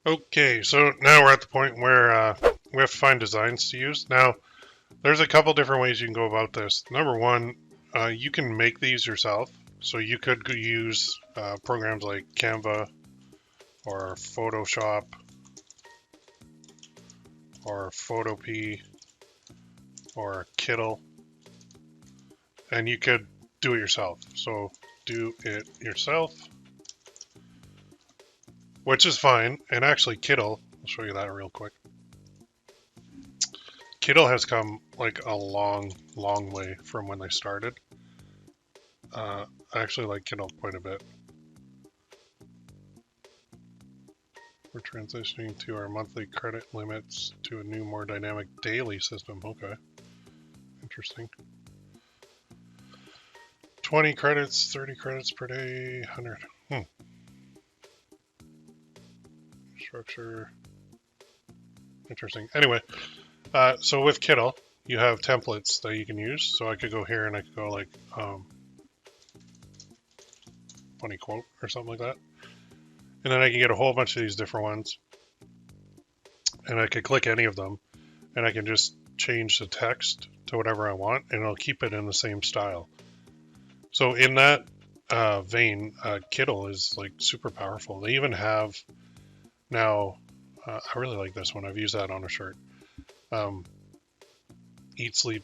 Okay, so now we're at the point where we have to find designs to use. Now, there's a couple different ways you can go about this. Number one, you can make these yourself. So you could use programs like Canva or Photoshop or Photopea or Kittle, and you could do it yourself. So do it yourself, which is fine. And actually, Kittle, I'll show you that real quick. Kittle has come like a long, long way from when they started. I actually like Kittle quite a bit. We're transitioning to our monthly credit limits to a new, more dynamic daily system. Okay. Interesting. 20 credits, 30 credits per day, 100. Structure. Interesting. Anyway, so with Kittle, you have templates that you can use. So I could go here and I could go like funny quote or something like that. And then I can get a whole bunch of these different ones. And I could click any of them. And I can just change the text to whatever I want. And it'll keep it in the same style. So in that vein, Kittle is like super powerful. They even have now, I really like this one. I've used that on a shirt. Eat, sleep,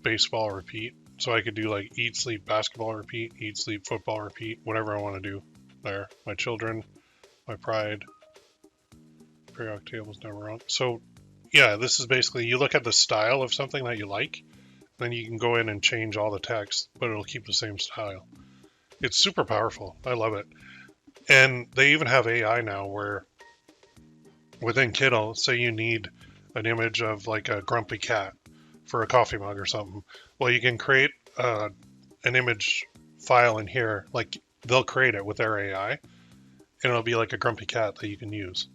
baseball, repeat. So I could do like eat, sleep, basketball, repeat, eat, sleep, football, repeat, whatever I want to do there. My children, my pride, periodic tables never wrong. So yeah, this is basically, you look at the style of something that you like, then you can go in and change all the text, but it'll keep the same style. It's super powerful. I love it. And they even have AI now where within Kittle, say you need an image of like a grumpy cat for a coffee mug or something. Well, you can create an image file in here, like they'll create it with their AI, and it'll be like a grumpy cat that you can use.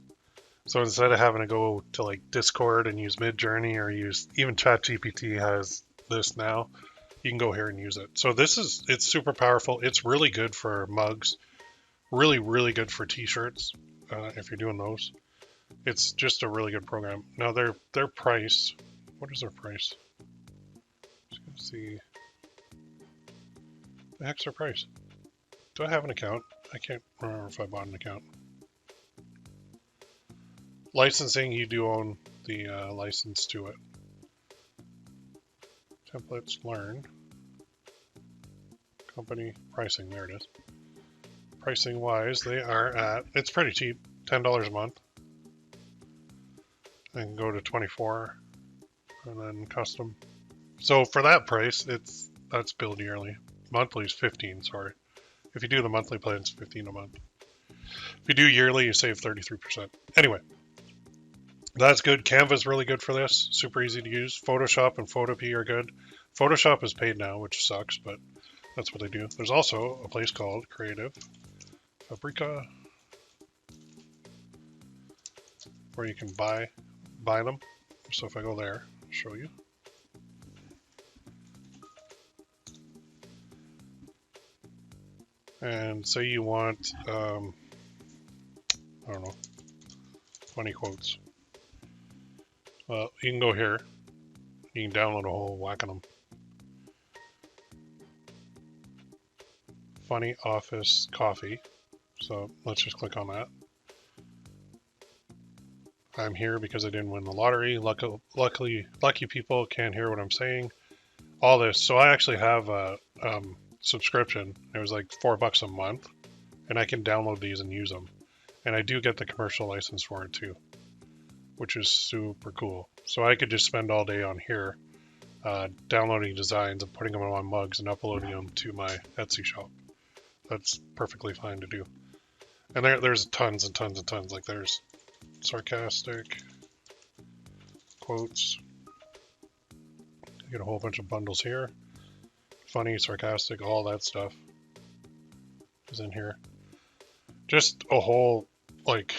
So instead of having to go to like Discord and use Midjourney or use even ChatGPT has this now, you can go here and use it. So it's super powerful. It's really good for mugs, really, really good for t-shirts if you're doing those. It's just a really good program. Now their price, what is their price? Just gonna see. The heck's their price? Do I have an account? I can't remember if I bought an account. Licensing, you do own the license to it. Templates, learn. Company pricing, there it is. Pricing wise, they are at, it's pretty cheap, $10 a month. I can go to 24 and then custom. So for that price, that's billed yearly. Monthly is 15, sorry. If you do the monthly plan, it's 15 a month. If you do yearly, you save 33%. Anyway, that's good. Canva's really good for this. Super easy to use. Photoshop and Photopea are good. Photoshop is paid now, which sucks, but that's what they do. There's also a place called Creative Fabrica where you can buy them. So if I go there, I'll show you. And say you want, I don't know, funny quotes. Well, you can go here. You can download a whole whack of them. Funny office coffee. So let's just click on that. I'm here because I didn't win the lottery. Luckily, lucky people can't hear what I'm saying. All this. So I actually have a subscription. It was like $4 a month, and I can download these and use them. And I do get the commercial license for it too, which is super cool. So I could just spend all day on here downloading designs and putting them on mugs and uploading them to my Etsy shop. That's perfectly fine to do. And there's tons and tons and tons. Like there's sarcastic quotes. You get a whole bunch of bundles here. Funny, sarcastic, all that stuff is in here. Just a whole like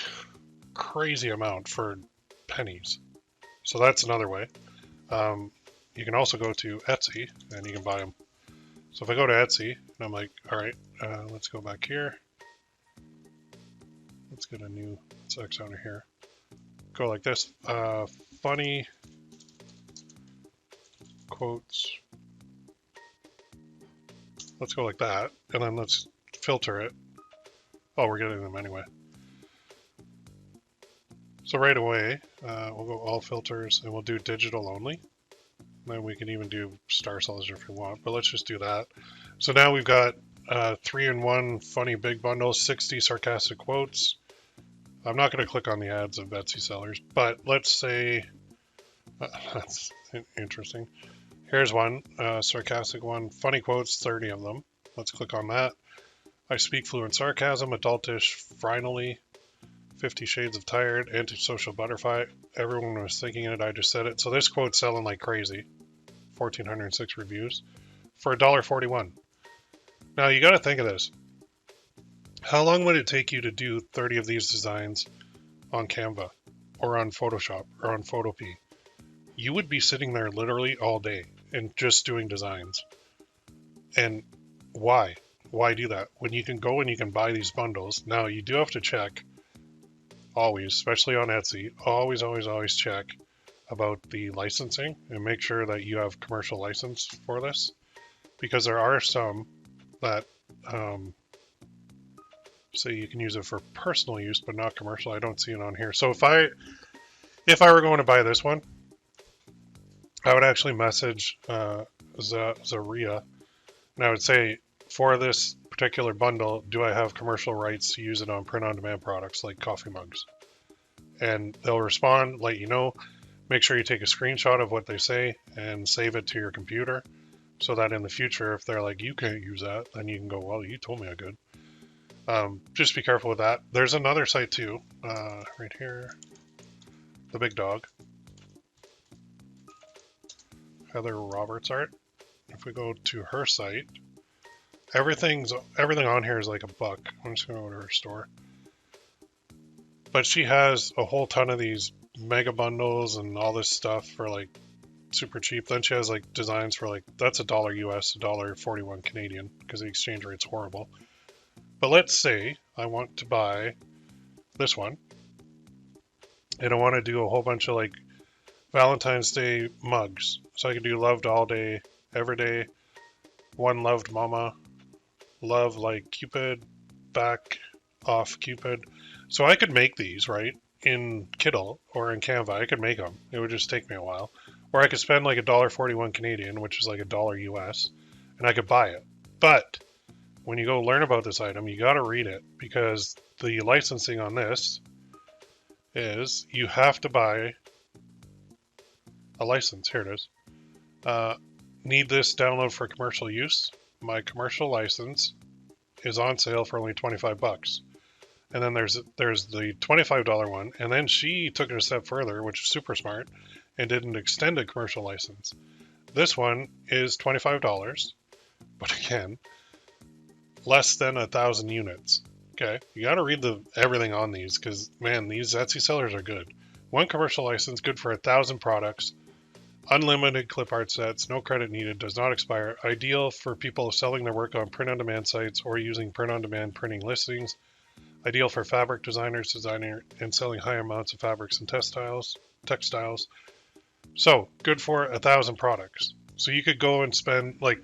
crazy amount for pennies. So that's another way. You can also go to Etsy and you can buy them. So if I go to Etsy and I'm like, all right, let's go back here. let's get a new, let's X out of here. Go like this, funny quotes. Let's go like that, and then let's filter it. Oh, we're getting them anyway. So right away, we'll go all filters, and we'll do digital only. And then we can even do star sellers if we want, but let's just do that. So now we've got 3-in-1 funny big bundle, 60 sarcastic quotes. I'm not going to click on the ads of Etsy sellers, but let's say, that's interesting. Here's one, sarcastic one, funny quotes, 30 of them. Let's click on that. I speak fluent sarcasm, adultish, finally, 50 Shades of Tired, antisocial butterfly. Everyone was thinking it, I just said it. So this quote's selling like crazy. 1,406 reviews for $1.41. Now you got to think of this. How long would it take you to do 30 of these designs on Canva or on Photoshop or on Photopea? You would be sitting there literally all day and just doing designs. And why? Why do that? When you can go and you can buy these bundles. Now you do have to check, always, especially on Etsy, always check about the licensing and make sure that you have commercial license for this, because there are some that say you can use it for personal use but not commercial. I don't see it on here. So if I were going to buy this one, I would actually message Zaria and I would say, for this particular bundle, do I have commercial rights to use it on print-on-demand products like coffee mugs? And they'll respond, let you know. Make sure you take a screenshot of what they say and save it to your computer so that in the future, if they're like, you can't use that, then you can go, well, you told me I could. Just be careful with that. There's another site too, right here, the big dog, Heather Roberts Art. If we go to her site, everything on here is like $1. I'm just gonna go to her store. But she has a whole ton of these mega bundles and all this stuff for like super cheap. Then she has like designs for like, that's $1 US, $1.41 Canadian, because the exchange rate's horrible. But let's say I want to buy this one and I want to do a whole bunch of like Valentine's Day mugs. So I can do loved all day, every day, one loved mama, love like Cupid, back off Cupid. So I could make these, right, in Kittl or in Canva. I could make them. It would just take me a while. Or I could spend like $1.41 Canadian, which is like $1 US, and I could buy it. But when you go learn about this item, you got to read it, because the licensing on this is you have to buy a license. Here it is. Need this download for commercial use? My commercial license is on sale for only $25. And then there's the $25 one, and then she took it a step further, which is super smart, and did an extended commercial license. This one is $25, but again, less than 1,000 units. Okay, you got to read everything on these, because man, these Etsy sellers are good. One commercial license, good for 1,000 products. Unlimited clip art sets, no credit needed, does not expire. Ideal for people selling their work on print-on-demand sites or using print-on-demand printing listings. Ideal for fabric designers designing and selling high amounts of fabrics and textiles. So good for 1,000 products. So you could go and spend $1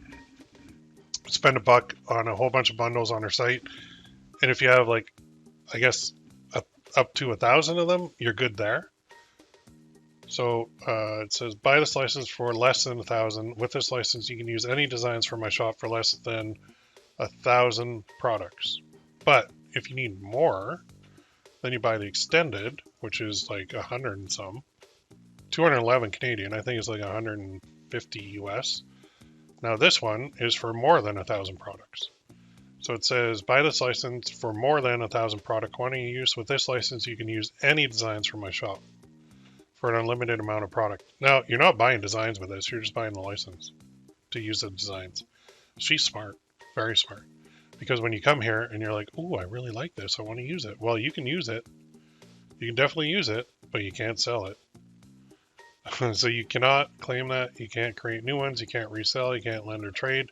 on a whole bunch of bundles on her site, and if you have like, I guess up to 1,000 of them, you're good there. So it says, buy this license for less than 1,000. With this license, you can use any designs from my shop for less than 1,000 products. But if you need more, then you buy the extended, which is like 100 and some, 211 Canadian. I think it's like 150 US. Now this one is for more than 1,000 products. So it says, buy this license for more than 1,000 product quantity use. With this license, you can use any designs from my shop for an unlimited amount of product. Now, you're not buying designs with this. You're just buying the license to use the designs. She's smart, very smart. Because when you come here and you're like, ooh, I really like this, I want to use it. Well, you can use it. You can definitely use it, but you can't sell it. So you cannot claim that. You can't create new ones. You can't resell. You can't lend or trade.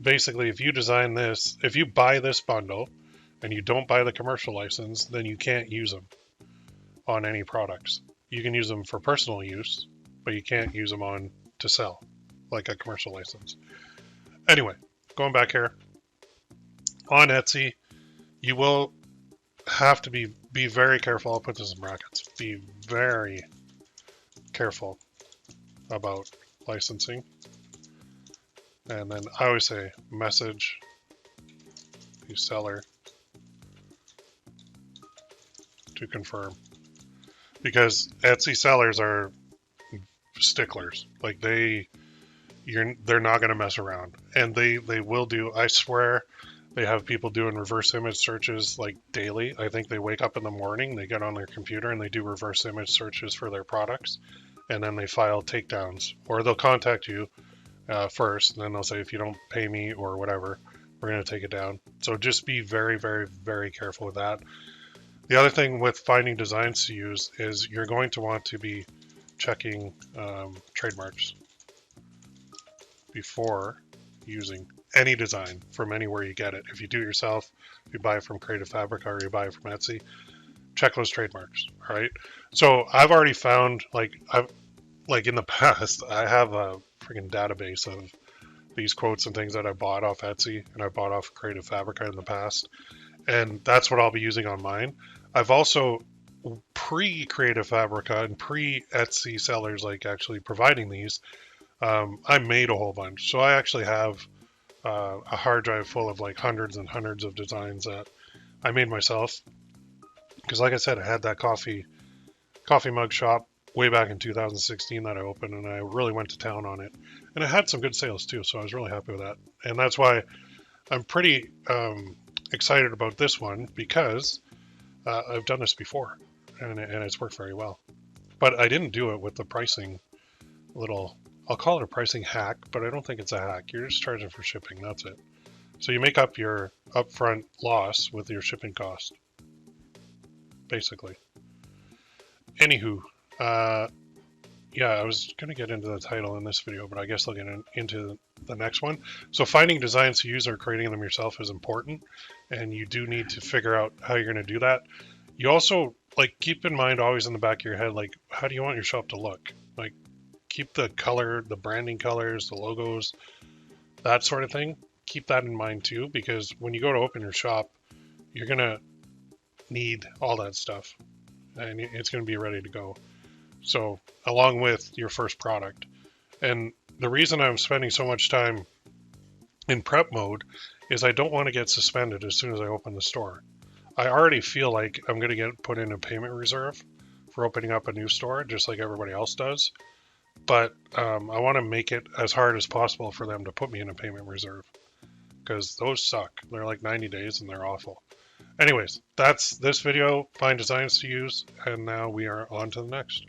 Basically, if you design this, if you buy this bundle, and you don't buy the commercial license, then you can't use them on any products. You can use them for personal use, but you can't use them on to sell, like a commercial license. Anyway, going back here, on Etsy, you will have to be very careful. I'll put this in brackets. Be very careful about licensing. And then I always say message the seller to confirm, because Etsy sellers are sticklers. Like they're not going to mess around, and they will do. I swear, they have people doing reverse image searches like daily. I think they wake up in the morning, they get on their computer, and they do reverse image searches for their products, and then they file takedowns, or they'll contact you first, and then they'll say, if you don't pay me or whatever, we're going to take it down. So just be very, very, very careful with that. The other thing with finding designs to use is you're going to want to be checking trademarks before using any design from anywhere you get it. If you do it yourself, you buy it from Creative Fabrica or you buy it from Etsy, check those trademarks. All right. So I've already found, like in the past, I have a freaking database of these quotes and things that I bought off Etsy and I bought off Creative Fabrica in the past. And that's what I'll be using on mine. I've also, pre-Creative Fabrica and pre-Etsy sellers like actually providing these, I made a whole bunch. So I actually have a hard drive full of like hundreds and hundreds of designs that I made myself. Because like I said, I had that coffee mug shop way back in 2016 that I opened, and I really went to town on it. And it had some good sales too, so I was really happy with that. And that's why I'm pretty excited about this one, because I've done this before, and it's worked very well. But I didn't do it with the pricing little, I'll call it a pricing hack, but I don't think it's a hack. You're just charging for shipping, that's it. So you make up your upfront loss with your shipping cost, basically. Anywho, yeah, I was going to get into the title in this video, but I guess I'll get into the next one. So finding designs to use or creating them yourself is important, and you do need to figure out how you're going to do that. You also, like, keep in mind always in the back of your head, like, how do you want your shop to look? Like, keep the color, the branding colors, the logos, that sort of thing. Keep that in mind too, because when you go to open your shop, you're going to need all that stuff, and it's going to be ready to go. So along with your first product. And the reason I'm spending so much time in prep mode is I don't want to get suspended as soon as I open the store. I already feel like I'm going to get put in a payment reserve for opening up a new store, just like everybody else does. But I want to make it as hard as possible for them to put me in a payment reserve, because those suck. They're like 90 days and they're awful. Anyways, that's this video, find designs to use, and now we are on to the next.